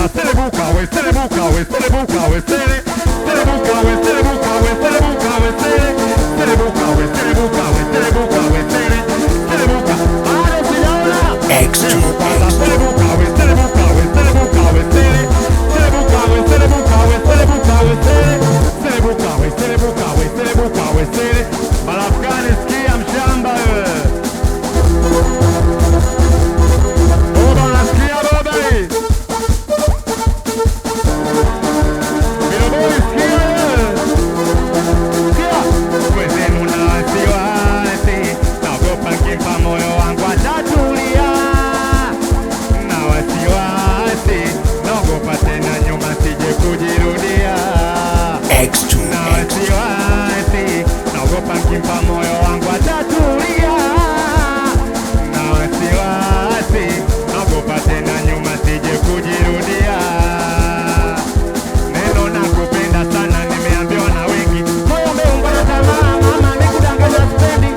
sasa selebuka we, selebuka we, selebuka we, selebuka we, selebuka we, selebuka we, selebuka we, selebuka we, selebuka we, selebuka. Bado sijaona. Selebuka we, selebuka we, selebuka we, selebuka we, selebuka we, selebuka we, selebuka we, selebuka we, selebuka we, selebuka we, Malafkani sikia mshamba wewe. Baba nasikia baba. Baba sikia wewe. Sikia. Wewe una wasiwasi. Naogopa kimpa moyo wangu atatulia. Na wasiwasi. Naogopa tena nyuma sije kujirudia. Na wasiwasi. Naogopa kimpa moyo wangu atatulia. Na wasiwasi. Naogopa tena nyuma sije kujirudia. Neno nakupenda sana nimeambiwa na wengi. Moyo umeungwa na tamaa mama nikudanganya spendi.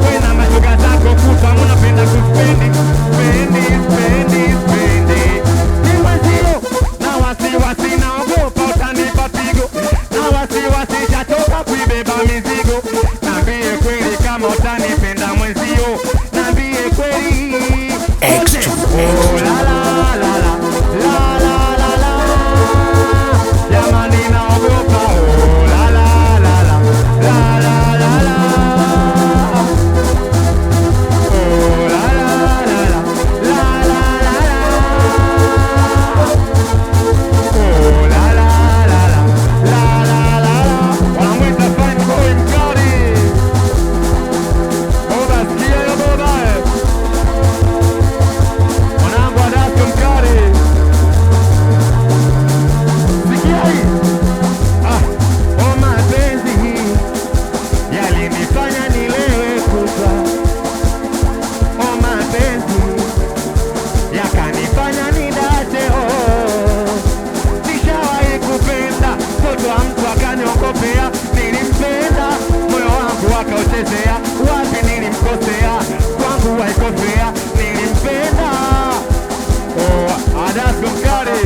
Wewe na mashoga zako kutwa unapenda kuspendi. Spendi, spendi, spendi. Ni mwenzio na wasiwasi naogopa utanipa pigo. Na wasiwasi jatoka kuibeba mizigo. Nambie kweli kama utanipenda mwenzio. Nambie kweli. Oh la la la la la la la la. Jamani naogopa. Oh la la la la la la la la. Oh la la la la la la la la. Oh la la la la la la la. Wanamwita fine boy mkali. Boba sikia yo boba. Mwanangu Adasko mkali. Sikia hii. Oh mapenzi hii yalinifanya nilewe kutwa. Oh mapenzi yakanifanya nidate. Nishawahi kupenda mtoto wa mtu akaniogopea. Nilimpenda moyo wangu akauchezea. Wapi nilimkosea? Kwangu haikosea. Nilimpenda. Oh Adasko mkali.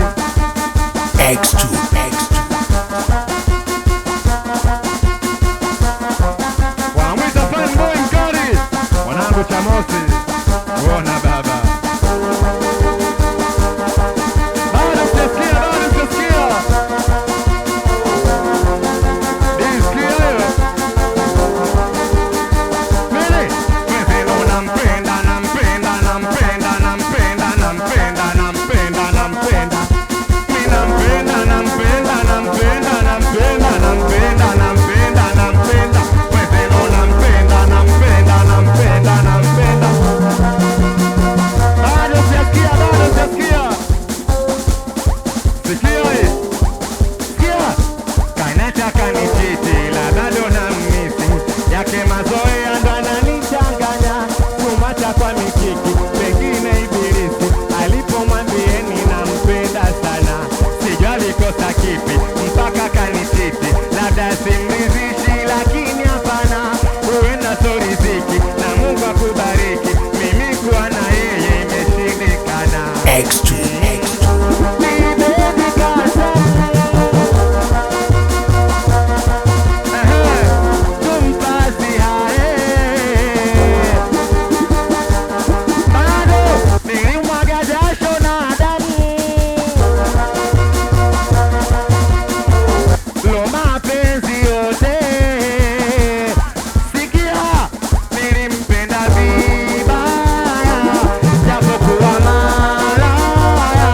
Wanamwita fine boy mkali. Mwanangu Chamosi. Uona baba. Bado sijasikia, bado sijasikia. Nisikia hiyo. Mene. Mwenzenu nampenda, nampenda, nampenda, nampenda, nampenda, nampenda, nampenda. Mi nampenda, nampenda, nampenda, nampenda, nampenda, nampenda, nampenda. Mwenzenu nampenda, nampenda, nampenda, nampenda. Bado sijasikia, bado sijasikia. Sikia hii. Sikia. Kainata kanichiti la bado na misi. Yake mazoea ndo ananichanganya. Kumata kwa mikiki. Pengine ibilisi. Alipomwambieni nampenda sana. Sijua alikosa kipi. Mpaka kanichiti. Labda simrizishi lakini hapana. Huenda so riziki. Na Mungu akubariki. Mimi kuwa na yeye imeshindikana. Tumpasi hae. Bado nilimwaga jasho na damu. Lo mapenzi yote. Sikia. Nilimpenda vibaya. Japokuwa malaya.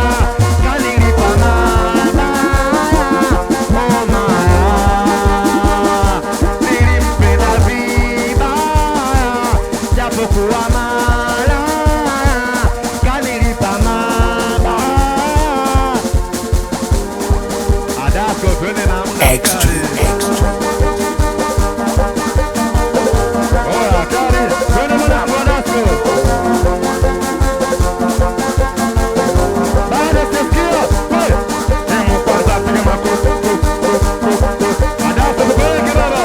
Kanilipa mabaya. Oh malaya. Nilimpenda vibaya. Japokuwa malaya. Kanilipa mabaya. Adasko twende namna gani? Oya kari, twende mwanangu Adasko. Bado sisikia. Timu kwanza piga makofi. Adasko tupeleke baba.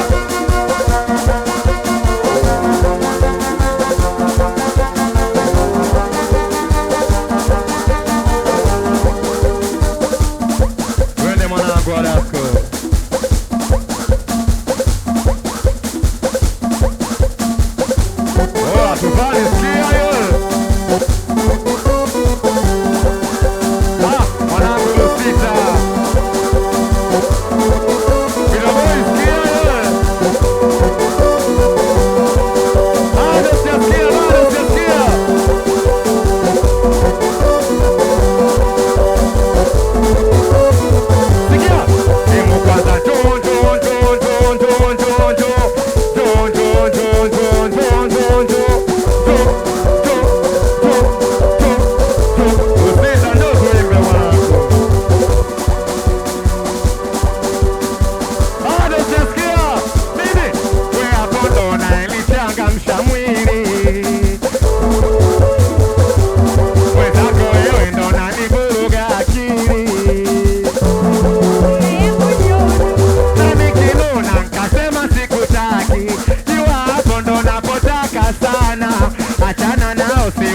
Wanangu wa Dasko. Oh, tufani sikia hiyo. Wanangu Lusita. Bila boy sikia hiyo. Bado sikia.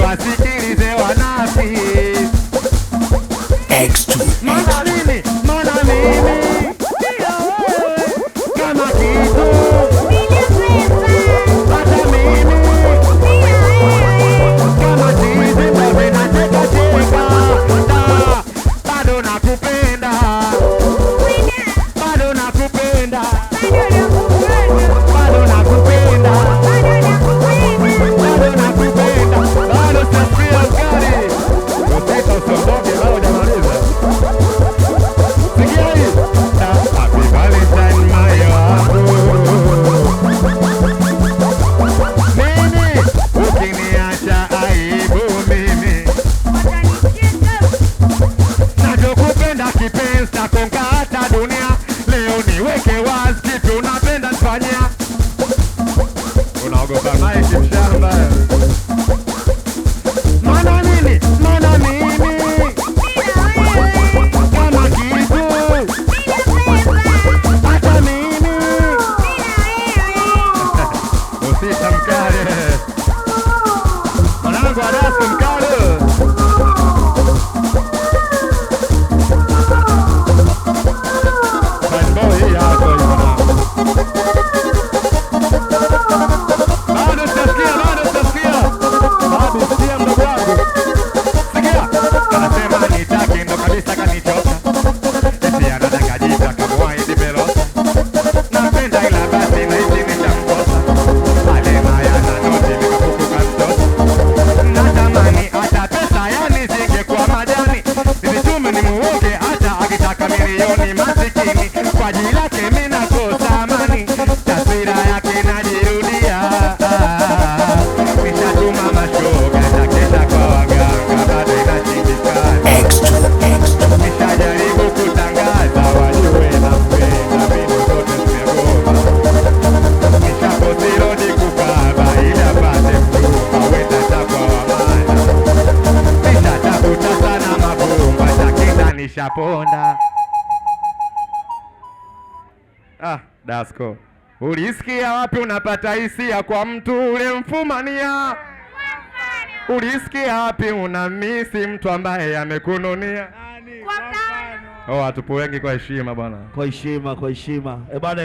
Wasikilize wanafi. Mana mimi kama kitu hata mimi kama chizi mbebe na cheka bado nakupenda bado nakupenda bado nakupenda bado nakupenda bado safia gari usita usondoke bado jamaliza sikia hii happy valentine my love mimi ukiniacha aibu mimi nachokupenda kipenzi takonga hata dunia leo niweke wazi kitu unapenda nifanyia unaogopa maiki mshamba mana mimi kama kitu hata mimi usita mkale mwanangu wa Dasko mkale fanboy hii hapo mwanangu bado sikia mdogo wangu sikia anasema nitaki ndo kabisa kanichoka eti anadanganyika kamwaidi Belosa napenda ila basi naishi nishamkosa alema yana noti nikapukuka mtoto natamani hata pesa yani zingekuwa majani nilitume nimuoge hata akitaka milioni masikini kwa ajili yake mimi nakosa amani taswira yake najirudia nishatuma mashoga takesha kwa waganga bado inashindikana nishajaribu kutangaza wajue nampenda mbinu zote zimegoma nishaposirodi kukaba ili apate mchumba wenda takwa wamana nishatafuta sana mabumba takenda nishaponda. Dasko, ulisikia wapi unapata hisia kwa mtu ule mfumania? Ulisikia wapi unamisi mtu ambaye amekununia? Watupo wengi kwa heshima bwana. Kwa heshima. Bwana